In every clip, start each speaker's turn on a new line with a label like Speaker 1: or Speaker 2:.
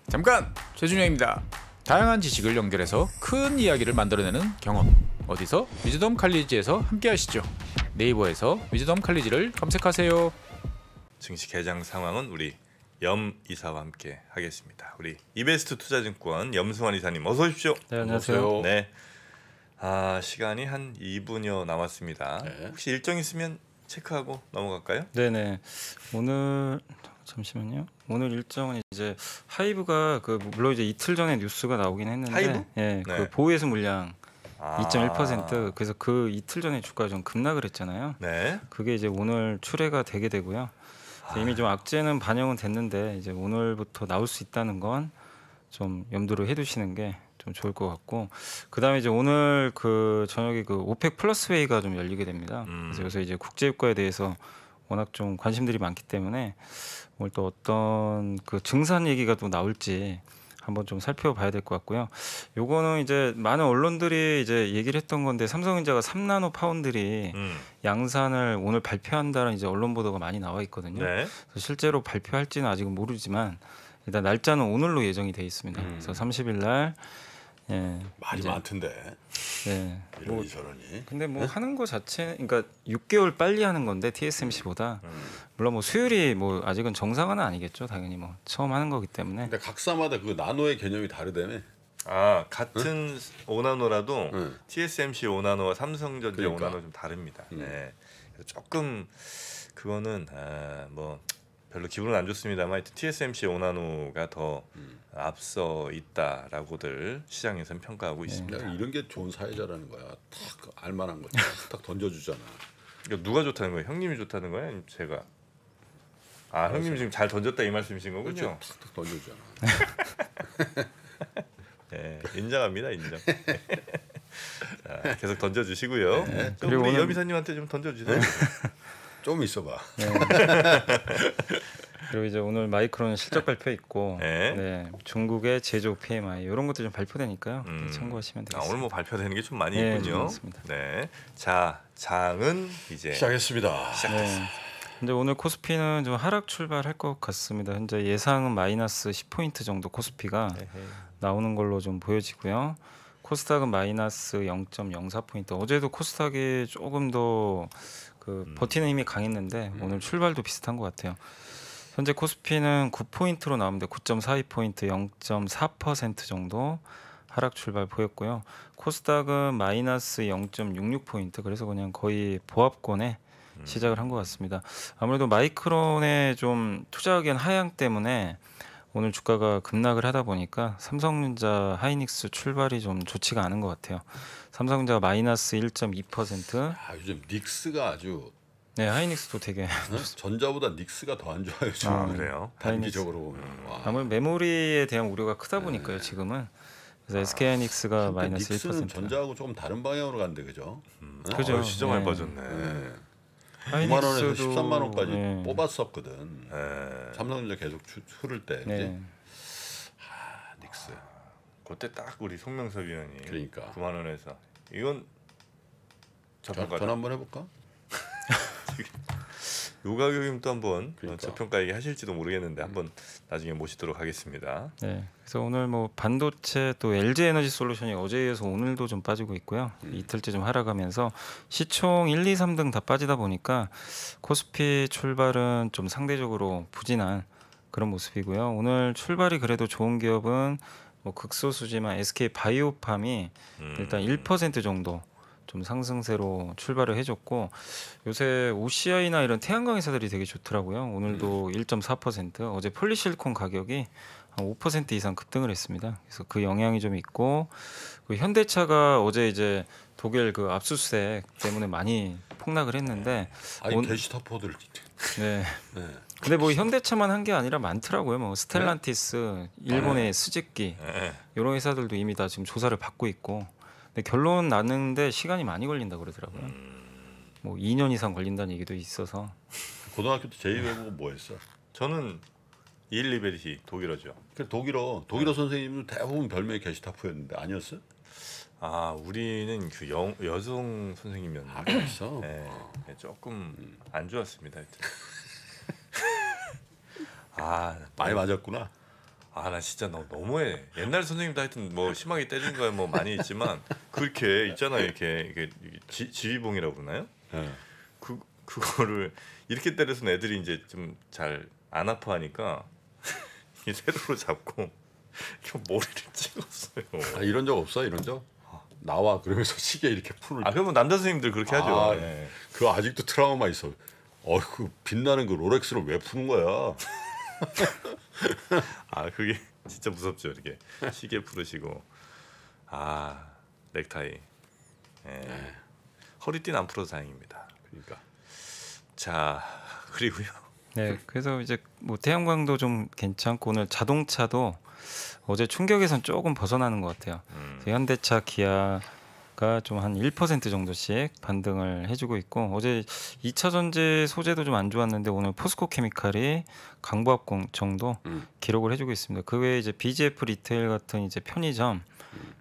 Speaker 1: 잠깐! 최준영입니다. 다양한 지식을 연결해서 큰 이야기를 만들어내는 경험. 어디서? 위즈덤 칼리지에서 함께 하시죠. 네이버에서 위즈덤 칼리지를 검색하세요.
Speaker 2: 증시 개장 상황은 우리 염 이사와 함께 하겠습니다. 우리 이베스트 투자증권 염승환 이사님 어서 오십시오.
Speaker 3: 네, 안녕하세요.
Speaker 2: 네. 시간이 한 2분여 남았습니다.
Speaker 3: 네.
Speaker 2: 혹시 일정 있으면 체크하고 넘어갈까요?
Speaker 3: 네네. 오늘 잠시만요. 오늘 일정은 이제 하이브가 물론 이제 이틀 전에 뉴스가 나오긴 했는데,
Speaker 2: 하이브?
Speaker 3: 예,
Speaker 2: 네.
Speaker 3: 그 보유해서 물량 2.1%.
Speaker 2: 아.
Speaker 3: 그래서 그 이틀 전에 주가가 좀 급락을 했잖아요.
Speaker 2: 네.
Speaker 3: 그게 이제 오늘 출회가 되게 되고요. 그래서 이미 좀 악재는 반영은 됐는데 이제 오늘부터 나올 수 있다는 건 좀 염두를 해두시는 게 좀 좋을 것 같고, 그다음에 이제 오늘 그 저녁에 그 오펙 플러스 회의가 좀 열리게 됩니다. 그래서 여기서 이제 국제유가에 대해서 워낙 좀 관심들이 많기 때문에 오늘 또 어떤 그 증산 얘기가 또 나올지 한번 좀 살펴봐야 될 것 같고요. 요거는 이제 많은 언론들이 이제 얘기를 했던 건데, 삼성전자가 3나노 파운드리 양산을 오늘 발표한다는 이제 언론 보도가 많이 나와 있거든요.
Speaker 2: 네.
Speaker 3: 그래서 실제로 발표할지는 아직은 모르지만 일단 날짜는 오늘로 예정이 돼 있습니다. 그래서 30일 날
Speaker 4: 말이
Speaker 3: 이제,
Speaker 4: 많던데
Speaker 3: 네.
Speaker 4: 이러니 저러니.
Speaker 3: 근데 뭐 하는 거 자체, 그러니까 6개월 빨리 하는 건데 TSMC보다 물론 뭐 수율이 뭐 아직은 정상화는 아니겠죠. 당연히 뭐 처음 하는 거기 때문에.
Speaker 4: 근데 각사마다 그 나노의 개념이 다르다며.
Speaker 2: 같은 5나노라도
Speaker 4: 응.
Speaker 2: TSMC 5나노와 삼성전자
Speaker 4: 그러니까.
Speaker 2: 5나노 좀 다릅니다. 네. 그래서 조금 그거는 뭐 별로 기분은 안 좋습니다만 하여튼 TSMC 5나노가 더 앞서 있다라고들 시장에서는 평가하고 있습니다.
Speaker 4: 내가 이런 게 좋은 사회자라는 거야. 딱 알만한 거 딱 던져주잖아.
Speaker 2: 이거 누가 좋다는 거예요? 형님이 좋다는 거예요? 아니면 제가? 형님이 지금 잘 던졌다 이 말씀이신 거군요.
Speaker 4: 탁탁 던져주잖아.
Speaker 2: 네, 인정합니다, 인정. 자, 계속 던져주시고요. 그럼
Speaker 3: 그리고
Speaker 2: 우리
Speaker 3: 오늘-
Speaker 2: 여비사님한테 좀 던져주세요.
Speaker 4: 좀 있어봐.
Speaker 3: 그리고 이제 오늘 마이크론 실적 발표 있고,
Speaker 2: 네.
Speaker 3: 네, 중국의 제조 PMI 이런 것도 좀 발표되니까요. 참고하시면 되겠습니다.
Speaker 2: 오늘 뭐 발표되는 게 좀 많이
Speaker 3: 네, 좀
Speaker 2: 있군요.
Speaker 3: 많습니다.
Speaker 2: 네, 자 장은 이제
Speaker 4: 시작했습니다.
Speaker 3: 네. 근데 오늘 코스피는 좀 하락 출발할 것 같습니다. 현재 예상은 마이너스 10포인트 정도 코스피가 나오는 걸로 좀 보여지고요. 코스닥은 마이너스 0.04포인트. 어제도 코스닥이 조금 더 버티는 힘이 강했는데 오늘 출발도 비슷한 것 같아요. 현재 코스피는 9포인트로 나오는데 9.42포인트, 0.4% 정도 하락 출발 보였고요. 코스닥은 마이너스 0.66포인트. 그래서 그냥 거의 보합권에 시작을 한 것 같습니다. 아무래도 마이크론에 좀 투자하기엔 하향 때문에 오늘 주가가 급락을 하다 보니까 삼성전자, 하이닉스 출발이 좀 좋지가 않은 것 같아요. 삼성전자가 마이너스 1.2%.
Speaker 4: 요즘 닉스가 아주
Speaker 3: 네, 하이닉스도 되게
Speaker 4: 전자보다 닉스가 더 안 좋아요 지금.
Speaker 2: 그래요?
Speaker 4: 단기적으로. 와.
Speaker 3: 아무래도 메모리에 대한 우려가 크다 보니까요 지금은. 그래서 SK 하이닉스가 마이너스
Speaker 4: 닉스는
Speaker 3: 1%.
Speaker 4: 전자하고 조금 다른 방향으로 간대, 그죠?
Speaker 3: 그죠.
Speaker 2: 시장 잘
Speaker 3: 네.
Speaker 2: 빠졌네.
Speaker 4: 9만 원에서 13만 원까지
Speaker 3: 네.
Speaker 4: 뽑았었거든.
Speaker 2: 네.
Speaker 4: 삼성전자 계속 흐를 때.
Speaker 3: 네.
Speaker 4: 그지? 닉스.
Speaker 2: 그때 딱 우리 송명섭 위원이
Speaker 4: 그러니까.
Speaker 2: 9만 원에서 이건 저평가.
Speaker 4: 전화 한번 해볼까?
Speaker 2: 요 가격이면 또 한번
Speaker 4: 그러니까.
Speaker 2: 저평가 얘기 하실지도 모르겠는데 한번 나중에 모시도록 하겠습니다.
Speaker 3: 네. 그래서 오늘 뭐 반도체 또 LG 에너지 솔루션이 어제에 이어서 오늘도 좀 빠지고 있고요. 이틀째 좀 하락하면서 시총 1, 2, 3등 다 빠지다 보니까 코스피 출발은 좀 상대적으로 부진한 그런 모습이고요. 오늘 출발이 그래도 좋은 기업은 뭐 극소수지만 SK 바이오팜이 일단 1% 정도 좀 상승세로 출발을 해줬고, 요새 OCI나 이런 태양광 회사들이 되게 좋더라고요. 오늘도 1.4%, 어제 폴리실콘 가격이 한 5% 이상 급등을 했습니다. 그래서 그 영향이 좀 있고, 현대차가 어제 이제 독일 그 압수수색 때문에 많이 폭락을 했는데,
Speaker 4: 게시타포들.
Speaker 3: 네.
Speaker 4: 네.
Speaker 3: 근데 뭐 현대차만 한 게 아니라 많더라고요. 뭐 스텔란티스, 일본의 스즈키 이런 회사들도 이미 다 지금 조사를 받고 있고. 근데 결론 나는데 시간이 많이 걸린다 그러더라고요. 뭐 2년 이상 걸린다는 얘기도 있어서.
Speaker 4: 고등학교 때 제2외국어 뭐 했어?
Speaker 2: 저는 이일리베리티 독일어죠.
Speaker 4: 그 독일어 선생님도 대부분 별명이 게시타프였는데 아니었어?
Speaker 2: 우리는 그 여성 선생님이었는데
Speaker 4: 그랬어?
Speaker 2: 네, 조금 안 좋았습니다. 하여튼.
Speaker 4: 많이 맞았구나.
Speaker 2: 아 나 진짜 너무해. 옛날 선생님도 하여튼 뭐 심하게 때린 거야 뭐 많이 있지만 그렇게 있잖아요. 이게 지휘봉이라고 그러나요?
Speaker 4: 예.
Speaker 2: 그거를 이렇게 때려서 애들이 이제 좀 잘 안 아파하니까 이 세로로 잡고 이렇게 머리를 찍었어요.
Speaker 4: 아, 이런 적 없어? 이런 적? 나와 그러면서 시계 이렇게 풀을.
Speaker 2: 아 그러면 남자 선생님들 그렇게 하죠.
Speaker 4: 아,
Speaker 2: 네.
Speaker 4: 그 아직도 트라우마 있어. 그 빛나는 그 롤렉스를 왜 푸는 거야?
Speaker 2: 아 그게 진짜 무섭죠. 이렇게 시계 풀으시고 아 넥타이. 예. 허리띠는 안 풀어서 다행입니다.
Speaker 4: 그러니까.
Speaker 2: 자 그리고요.
Speaker 3: 네, 그래서 이제 뭐 태양광도 좀 괜찮고 오늘 자동차도 어제 충격에선 조금 벗어나는 것 같아요. 그래서 현대차, 기아가 좀 한 1% 정도씩 반등을 해주고 있고 어제 2차 전지 소재도 좀 안 좋았는데 오늘 포스코 케미칼이 강보합 정도 기록을 해주고 있습니다. 그 외에 이제 BGF 리테일 같은 이제 편의점,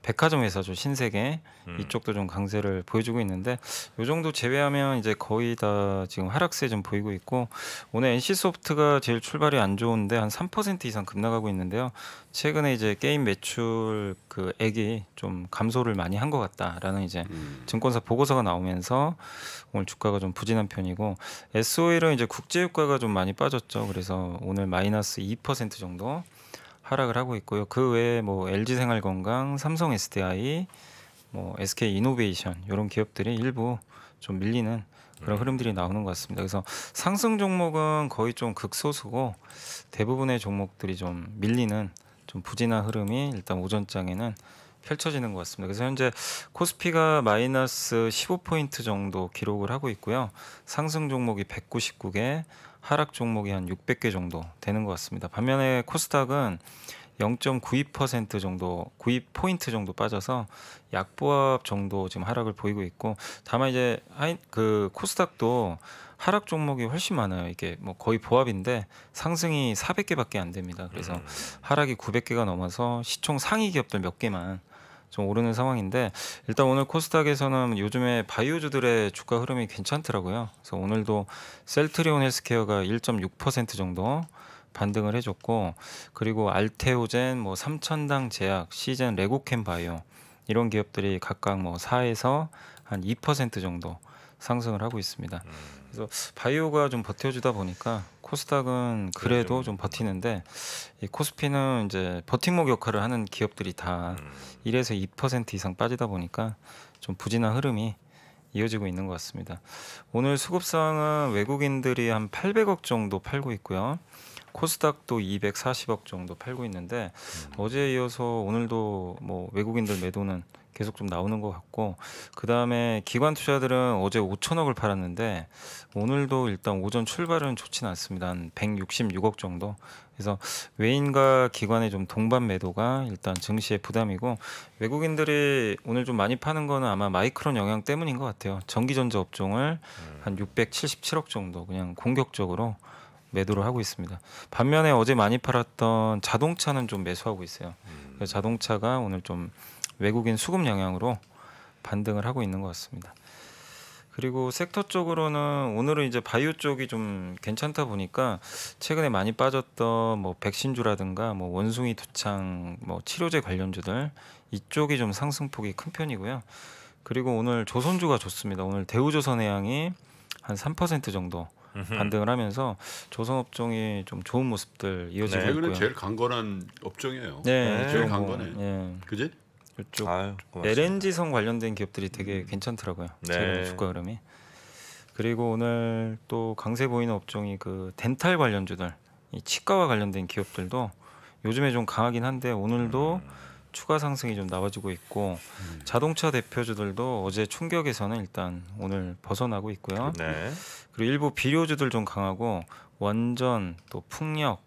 Speaker 3: 백화점 회사죠 신세계 이쪽도 좀 강세를 보여주고 있는데 요 정도 제외하면 이제 거의 다 지금 하락세 좀 보이고 있고 오늘 NC소프트가 제일 출발이 안 좋은데 한 3% 이상 급락하고 있는데요. 최근에 이제 게임 매출 그 액이 좀 감소를 많이 한 것 같다라는 이제 증권사 보고서가 나오면서 오늘 주가가 좀 부진한 편이고 SOL은 이제 국제유가가 좀 많이 빠졌죠. 그래서 오늘 마이너스 2% 정도 하락을 하고 있고요. 그 외에 뭐 LG생활건강, 삼성 SDI, 뭐 SK이노베이션 이런 기업들이 일부 좀 밀리는 그런 흐름들이 나오는 것 같습니다. 그래서 상승 종목은 거의 좀 극소수고 대부분의 종목들이 좀 밀리는 좀 부진한 흐름이 일단 오전장에는 펼쳐지는 것 같습니다. 그래서 현재 코스피가 마이너스 15포인트 정도 기록을 하고 있고요. 상승 종목이 199개, 하락 종목이 한 600개 정도 되는 것 같습니다. 반면에 코스닥은 0.92% 정도, 92포인트 정도 빠져서 약보합 정도 지금 하락을 보이고 있고, 다만 이제 그 코스닥도 하락 종목이 훨씬 많아요. 이게 뭐 거의 보합인데 상승이 400개밖에 안 됩니다. 그래서 하락이 900개가 넘어서 시총 상위 기업들 몇 개만 좀 오르는 상황인데 일단 오늘 코스닥에서는 요즘에 바이오주들의 주가 흐름이 괜찮더라고요. 그래서 오늘도 셀트리온 헬스케어가 1.6% 정도 반등을 해줬고 그리고 알테오젠, 뭐 삼천당 제약, 시젠, 레고캠 바이오 이런 기업들이 각각 뭐 4에서 한 2% 정도 상승을 하고 있습니다. 그래서 바이오가 좀 버텨주다 보니까 코스닥은 그래도 좀 버티는데 이 코스피는 이제 버팀목 역할을 하는 기업들이 다 1에서 2% 이상 빠지다 보니까 좀 부진한 흐름이 이어지고 있는 것 같습니다. 오늘 수급상은 외국인들이 한 800억 정도 팔고 있고요. 코스닥도 240억 정도 팔고 있는데 어제에 이어서 오늘도 뭐 외국인들 매도는 계속 좀 나오는 것 같고 그 다음에 기관 투자들은 어제 5천억을 팔았는데 오늘도 일단 오전 출발은 좋지는 않습니다. 한 166억 정도. 그래서 외인과 기관의 좀 동반 매도가 일단 증시의 부담이고 외국인들이 오늘 좀 많이 파는 거는 아마 마이크론 영향 때문인 것 같아요. 전기전자 업종을 한 677억 정도 그냥 공격적으로 매도를 하고 있습니다. 반면에 어제 많이 팔았던 자동차는 좀 매수하고 있어요. 그래서 자동차가 오늘 좀 외국인 수급 영향으로 반등을 하고 있는 것 같습니다. 그리고 섹터 쪽으로는 오늘은 이제 바이오 쪽이 좀 괜찮다 보니까 최근에 많이 빠졌던 뭐 백신주라든가 뭐 원숭이 두창 뭐 치료제 관련주들 이쪽이 좀 상승폭이 큰 편이고요. 그리고 오늘 조선주가 좋습니다. 오늘 대우조선해양이 한 3% 정도 반등을 하면서 조선업종이 좀 좋은 모습들 이어지고 있고요.
Speaker 4: 최근에 제일 강건한 업종이에요.
Speaker 3: 네,
Speaker 4: 제일
Speaker 3: 뭐,
Speaker 4: 강건해.
Speaker 3: 예.
Speaker 4: 그지?
Speaker 3: 이쪽
Speaker 2: 아유, 고맙습니다.
Speaker 3: LNG선 관련된 기업들이 되게 괜찮더라고요.
Speaker 2: 네.
Speaker 3: 최근 주가 흐름이. 그리고 오늘 또 강세 보이는 업종이 그 덴탈 관련주들, 이 치과와 관련된 기업들도 요즘에 좀 강하긴 한데 오늘도 추가 상승이 좀 나와주고 있고 자동차 대표주들도 어제 충격에서는 일단 오늘 벗어나고 있고요.
Speaker 2: 네.
Speaker 3: 그리고 일부 비료주들 좀 강하고 원전, 또 풍력,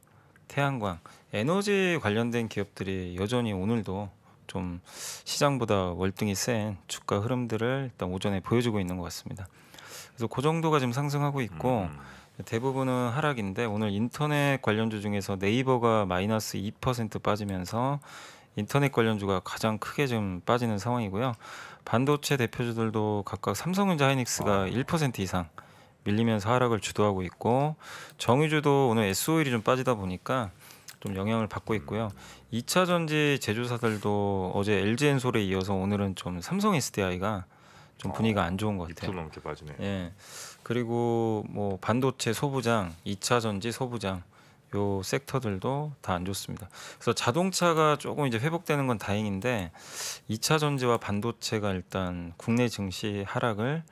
Speaker 3: 태양광, 에너지 관련된 기업들이 여전히 오늘도 좀 시장보다 월등히 센 주가 흐름들을 일단 오전에 보여주고 있는 것 같습니다. 그래서 그 정도가 지금 상승하고 있고 대부분은 하락인데 오늘 인터넷 관련주 중에서 네이버가 마이너스 2% 빠지면서 인터넷 관련주가 가장 크게 좀 빠지는 상황이고요. 반도체 대표주들도 각각 삼성전자, 하이닉스가 1% 이상 밀리면서 하락을 주도하고 있고 정유주도 오늘 SO일이 좀 빠지다 보니까 좀 영향을 받고 있고요. 2차 전지 제조사들도 어제 LG엔솔에 이어서 오늘은 좀 삼성 SDI가 좀 분위기가 안 좋은 것
Speaker 2: 2%
Speaker 3: 같아요.
Speaker 2: 넘게 빠지네요.
Speaker 3: 예. 그리고 뭐 반도체 소부장, 2차 전지 소부장 요 섹터들도 다 안 좋습니다. 그래서 자동차가 조금 이제 회복되는 건 다행인데 2차 전지와 반도체가 일단 국내 증시 하락을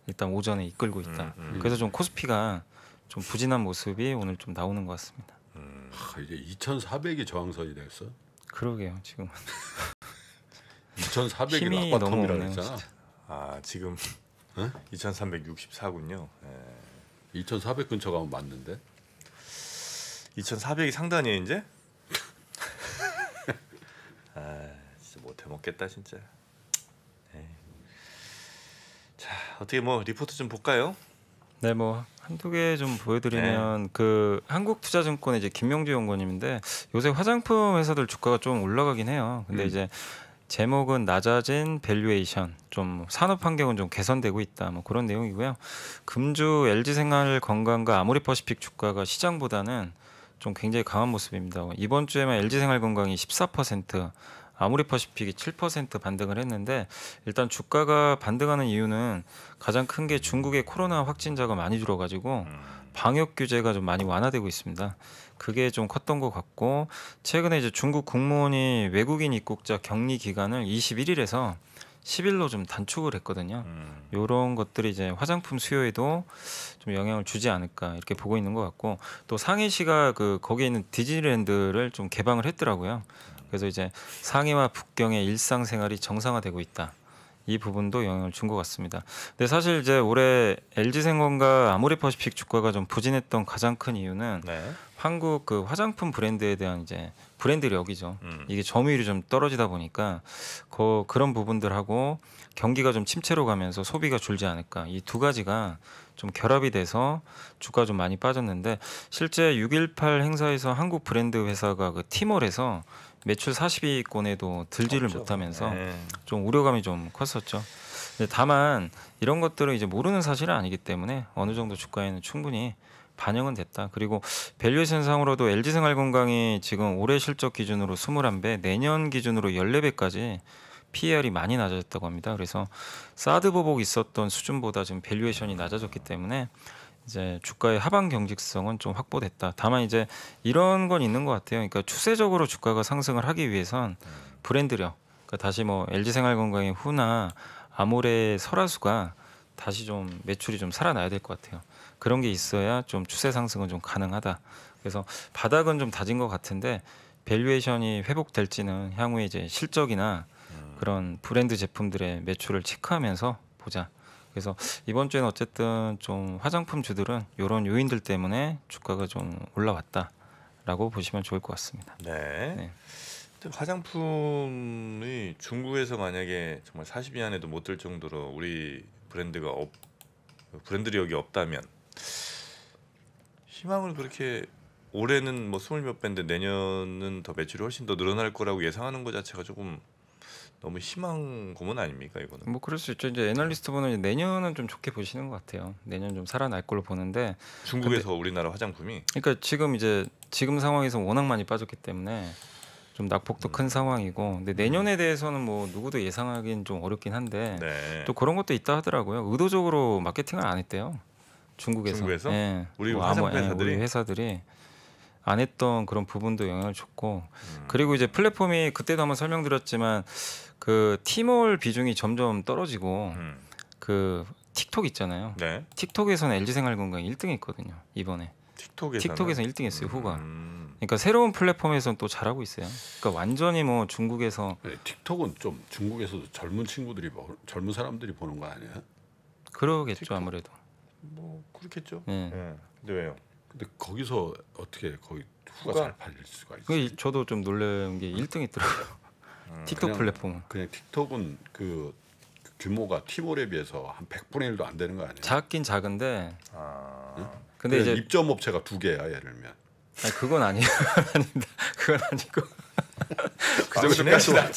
Speaker 3: 일단 오전에 이끌고 있다. 그래서 좀 코스피가 좀 부진한 모습이 오늘 좀 나오는 것 같습니다.
Speaker 4: 이제 2,400이 저항선이 됐어.
Speaker 3: 그러게요. 지금
Speaker 4: 2,400이
Speaker 3: 힘이 너무
Speaker 4: 락바텀이라
Speaker 3: 없네요.
Speaker 4: 그랬잖아.
Speaker 3: 진짜.
Speaker 2: 아 지금
Speaker 4: 응?
Speaker 2: 2,364군요.
Speaker 4: 2,400 근처 가면 맞는데.
Speaker 2: 2,400이 상단이에요 이제? 아 진짜 못해 먹겠다 진짜. 에이. 자 어떻게 뭐 리포트 좀 볼까요?
Speaker 3: 네, 뭐 한두 개 좀 보여드리면 그 한국투자증권의 이제 김명주 연구원님인데 요새 화장품 회사들 주가가 좀 올라가긴 해요. 근데 이제 제목은 낮아진 밸류에이션, 좀 산업 환경은 좀 개선되고 있다, 뭐 그런 내용이고요. 금주 LG생활건강과 아모레퍼시픽 주가가 시장보다는 좀 굉장히 강한 모습입니다. 이번 주에만 LG생활건강이 14%, 아모레퍼시픽이 7% 반등을 했는데 일단 주가가 반등하는 이유는 가장 큰 게 중국의 코로나 확진자가 많이 줄어가지고 방역 규제가 좀 많이 완화되고 있습니다. 그게 좀 컸던 것 같고 최근에 이제 중국 국무원이 외국인 입국자 격리 기간을 21일에서 10일로 좀 단축을 했거든요. 이런 것들이 이제 화장품 수요에도 좀 영향을 주지 않을까 이렇게 보고 있는 것 같고 또 상해시가 그 거기에 있는 디즈니랜드를 좀 개방을 했더라고요. 그래서 이제 상해와 북경의 일상생활이 정상화되고 있다. 이 부분도 영향을 준 것 같습니다. 근데 사실 이제 올해 LG생활과 아모레퍼시픽 주가가 좀 부진했던 가장 큰 이유는
Speaker 2: 네.
Speaker 3: 한국 그 화장품 브랜드에 대한 이제 브랜드력이죠. 이게 점유율이 좀 떨어지다 보니까 그런 부분들하고 경기가 좀 침체로 가면서 소비가 줄지 않을까. 이 두 가지가 좀 결합이 돼서 주가 좀 많이 빠졌는데 실제 6.18 행사에서 한국 브랜드 회사가 그 티몰에서 매출 40위권에도 들지를
Speaker 2: 없죠.
Speaker 3: 못하면서
Speaker 2: 네.
Speaker 3: 좀 우려감이 좀 컸었죠. 근데 다만 이런 것들은 이제 모르는 사실은 아니기 때문에 어느 정도 주가에는 충분히 반영은 됐다. 그리고 밸류에이션 상으로도 LG생활건강이 지금 올해 실적 기준으로 21배, 내년 기준으로 14배까지 PER이 많이 낮아졌다고 합니다. 그래서 사드 보복 있었던 수준보다 지금 밸류에이션이 낮아졌기 때문에 이제 주가의 하방 경직성은 좀 확보됐다. 다만 이제 이런 건 있는 것 같아요. 그러니까 추세적으로 주가가 상승을 하기 위해선 브랜드력, 그러니까 다시 뭐 LG생활건강의 후나 아모레 설화수가 다시 좀 매출이 좀 살아나야 될 것 같아요. 그런 게 있어야 좀 추세 상승은 좀 가능하다. 그래서 바닥은 좀 다진 것 같은데 밸류에이션이 회복될지는 향후에 이제 실적이나 그런 브랜드 제품들의 매출을 체크하면서 보자. 그래서 이번 주에는 어쨌든 좀 화장품 주들은 이런 요인들 때문에 주가가 좀 올라왔다라고 보시면 좋을 것 같습니다.
Speaker 2: 네.
Speaker 3: 네.
Speaker 2: 근데 화장품이 중국에서 만약에 정말 40위 안에도 못 들 정도로 우리 브랜드력이 없다면 희망을 그렇게 올해는 뭐 20몇 배인데 내년은 더 매출이 훨씬 더 늘어날 거라고 예상하는 것 자체가 조금 너무 희망 고문 아닙니까 이거는?
Speaker 3: 뭐 그럴 수 있죠. 이제 애널리스트분은 내년은 좀 좋게 보시는 것 같아요. 내년 좀 살아날 걸로 보는데
Speaker 2: 중국에서 우리나라 화장품이
Speaker 3: 그러니까 지금 상황에서 워낙 많이 빠졌기 때문에 좀 낙폭도 큰 상황이고 근데 내년에 대해서는 뭐 누구도 예상하기는 좀 어렵긴 한데
Speaker 2: 네.
Speaker 3: 또 그런 것도 있다 하더라고요. 의도적으로 마케팅을 안 했대요. 중국에서.
Speaker 2: 중국에서?
Speaker 3: 예.
Speaker 2: 우리
Speaker 3: 뭐
Speaker 2: 화장품 회사들이?
Speaker 3: 우리 회사들이 안 했던 그런 부분도 영향을 줬고 그리고 이제 플랫폼이 그때도 한번 설명드렸지만 그 티몰 비중이 점점 떨어지고 그 틱톡 있잖아요.
Speaker 2: 네.
Speaker 3: 틱톡에서는 LG생활건강이 1등했거든요. 이번에. 틱톡에서 1등했어요. 후가. 그러니까 새로운 플랫폼에서는 또 잘하고 있어요. 그러니까 완전히 뭐 중국에서
Speaker 4: 네, 틱톡은 좀 중국에서도 젊은 젊은 사람들이 보는 거 아니야?
Speaker 3: 그러겠죠.
Speaker 2: 틱톡.
Speaker 3: 아무래도.
Speaker 2: 뭐 그렇겠죠.
Speaker 3: 예.
Speaker 2: 네. 근데 왜요?
Speaker 4: 근데 거기서 어떻게 거기 후가
Speaker 2: 후가?
Speaker 4: 잘 팔릴 수가 있어?
Speaker 3: 그 저도 좀 놀란 게 1등했더라고요. 틱톡
Speaker 4: 그냥-
Speaker 3: 플랫폼은.
Speaker 4: 그냥 틱톡은 그 규모가 티몰에 비해서 한 100분의 1도 안 되는 거 아니야?
Speaker 3: 작긴 작은데
Speaker 2: 아.
Speaker 3: 근데 이제
Speaker 4: 입점 업체가 2개야 예를 들면.
Speaker 3: 아니, 그건 아니에요. 아닙니다. 그건 아니고.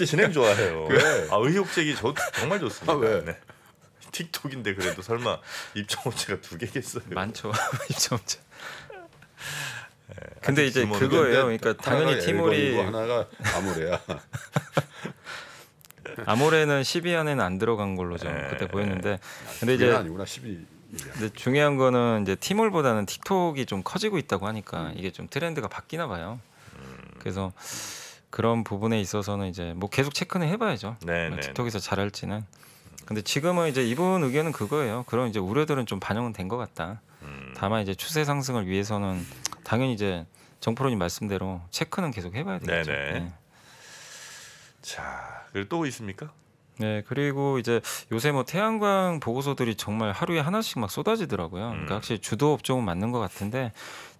Speaker 2: 진행 좋아해요.
Speaker 4: 왜?
Speaker 2: 아 의욕제기 정말 좋습니다.
Speaker 4: 아, 왜?
Speaker 2: 네. 틱톡인데 그래도 설마 입점업체가 2개겠어요?
Speaker 3: 많죠. 입점자. 근데 이제 그거예요. 그러니까 당연히 티몰이
Speaker 4: 하나가 아모레야.
Speaker 3: 아모레는 10위 안에는 안 들어간 걸로 좀 그때 보였는데, 근데 이제
Speaker 4: 아니구나 12.
Speaker 3: 근데 중요한 거는 이제 티몰보다는 틱톡이 좀 커지고 있다고 하니까 이게 좀 트렌드가 바뀌나 봐요. 그래서 그런 부분에 있어서는 이제 뭐 계속 체크는 해봐야죠. 틱톡에서 잘할지는. 근데 지금은 이제 이분 의견은 그거예요. 그런 이제 우려들은 좀 반영은 된 것 같다. 다만 이제 추세 상승을 위해서는 당연히 이제 정프로님 말씀대로 체크는 계속 해봐야 되겠죠. 네.
Speaker 2: 자, 그리고 또 있습니까?
Speaker 3: 네, 그리고 이제 요새 뭐 태양광 보고서들이 정말 하루에 하나씩 막 쏟아지더라고요. 그러니까 확실히 주도 업종은 맞는 것 같은데,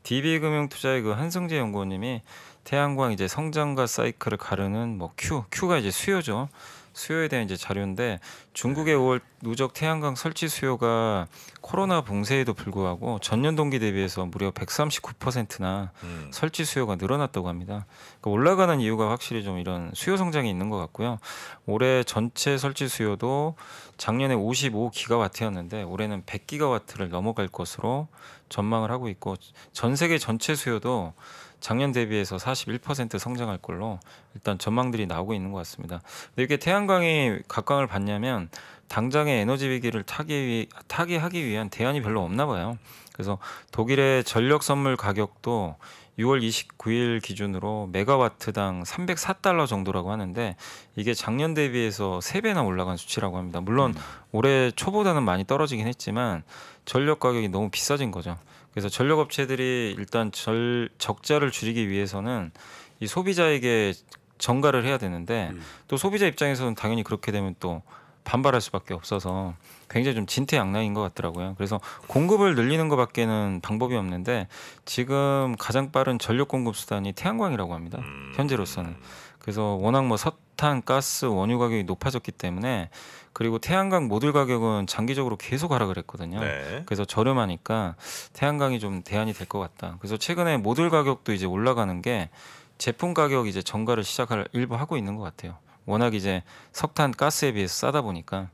Speaker 3: DB금융투자의 그 한승재 연구원님이 태양광 이제 성장과 사이클을 가르는 뭐 Q가 이제 수요죠. 수요에 대한 이제 자료인데, 중국의 5월 누적 태양광 설치 수요가 코로나 봉쇄에도 불구하고 전년 동기 대비해서 무려 139%나 설치 수요가 늘어났다고 합니다. 그러니까 올라가는 이유가 확실히 좀 이런 수요 성장이 있는 것 같고요. 올해 전체 설치 수요도 작년에 55기가와트였는데 올해는 100기가와트를 넘어갈 것으로 전망을 하고 있고, 전 세계 전체 수요도 작년 대비해서 41% 성장할 걸로 일단 전망들이 나오고 있는 것 같습니다. 근데 이게 태양광이 각광을 받냐면 당장의 에너지 위기를 타개하기 위한 대안이 별로 없나 봐요. 그래서 독일의 전력 선물 가격도 6월 29일 기준으로 메가와트당 304달러 정도라고 하는데, 이게 작년 대비해서 3배나 올라간 수치라고 합니다. 물론 올해 초보다는 많이 떨어지긴 했지만 전력 가격이 너무 비싸진 거죠. 그래서 전력 업체들이 일단 적자를 줄이기 위해서는 이 소비자에게 전가를 해야 되는데, 또 소비자 입장에서는 당연히 그렇게 되면 또 반발할 수밖에 없어서 굉장히 좀 진퇴양난인 것 같더라고요. 그래서 공급을 늘리는 것밖에는 방법이 없는데, 지금 가장 빠른 전력 공급 수단이 태양광이라고 합니다. 현재로서는. 그래서 워낙 뭐 석탄, 가스, 원유 가격이 높아졌기 때문에, 그리고 태양광 모듈 가격은 장기적으로 계속 하락을 했거든요. 그래서 저렴하니까 태양광이 좀 대안이 될 것 같다. 그래서 최근에 모듈 가격도 이제 올라가는 게 제품 가격 이제 정가를 시작할 일부 하고 있는 것 같아요. 워낙 이제 석탄, 가스에 비해서 싸다 보니까.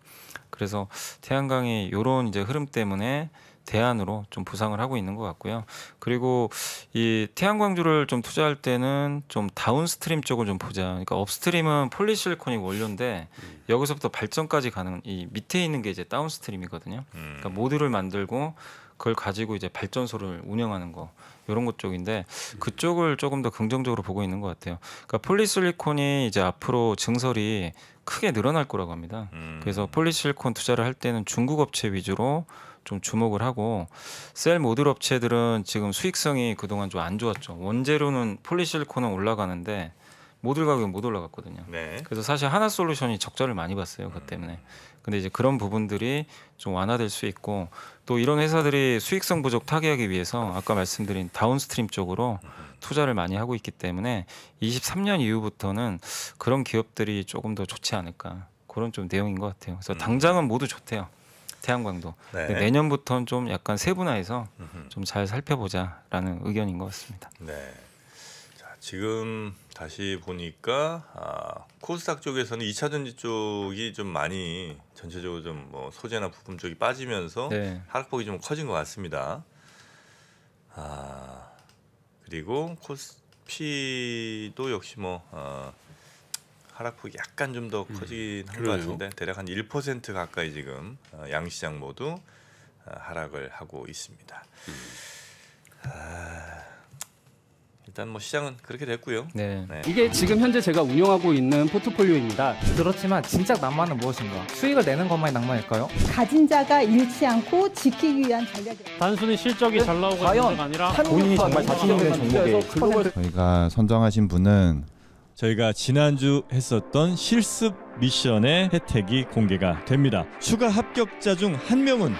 Speaker 3: 그래서 태양광이 이런 이제 흐름 때문에 대안으로 좀 부상을 하고 있는 것 같고요. 그리고 이 태양광주를 좀 투자할 때는 좀 다운스트림 쪽을 좀 보자. 그러니까 업스트림은 폴리실리콘이 원료인데 여기서부터 발전까지 가는 이 밑에 있는 게 이제 다운스트림이거든요. 그러니까 모듈을 만들고 그걸 가지고 이제 발전소를 운영하는 거, 이런 것 쪽인데 그쪽을 조금 더 긍정적으로 보고 있는 것 같아요. 그러니까 폴리실리콘이 이제 앞으로 증설이 크게 늘어날 거라고 합니다. 그래서 폴리실리콘 투자를 할 때는 중국 업체 위주로 좀 주목을 하고, 셀 모듈 업체들은 지금 수익성이 그동안 좀 안 좋았죠. 원재료는 폴리실리콘은 올라가는데 모듈 가격은 못 올라갔거든요. 그래서 사실 하나솔루션이 적자를 많이 봤어요. 그것 때문에. 근데 이제 그런 부분들이 좀 완화될 수 있고, 또 이런 회사들이 수익성 부족 타개하기 위해서 아까 말씀드린 다운스트림 쪽으로 투자를 많이 하고 있기 때문에 23년 이후부터는 그런 기업들이 조금 더 좋지 않을까, 그런 좀 내용인 것 같아요. 그래서 당장은 모두 좋대요. 태양광도. 내년부터는 좀 약간 세분화해서 좀 잘 살펴보자라는 의견인 것 같습니다.
Speaker 2: 네. 자, 지금 다시 보니까 코스닥 쪽에서는 2차 전지 쪽이 좀 많이 전체적으로 좀 뭐 소재나 부품 쪽이 빠지면서 하락폭이 좀 커진 것 같습니다. 그리고 코스피도 역시 뭐 하락폭이 약간 좀 더 커지긴 한 것 같은데, 대략 한 1% 가까이 지금 양시장 모두 하락을 하고 있습니다. 일단 뭐 시장은 그렇게 됐고요.
Speaker 5: 이게 지금 현재 제가 운영하고 있는 포트폴리오입니다.
Speaker 6: 그렇지만 진짜 낭만은 무엇인가? 수익을 내는 것만이 낭만일까요?
Speaker 7: 가진 자가 잃지 않고 지키기 위한 전략이에요.
Speaker 8: 단순히 실적이 잘 나오고 있는 게 아니라
Speaker 5: 본인이 정말 자신 있는 종목에
Speaker 9: 저희가 선정하신 분은
Speaker 10: 저희가 지난주 했었던 실습 미션의 혜택이 공개가 됩니다. 추가 합격자 중 한 명은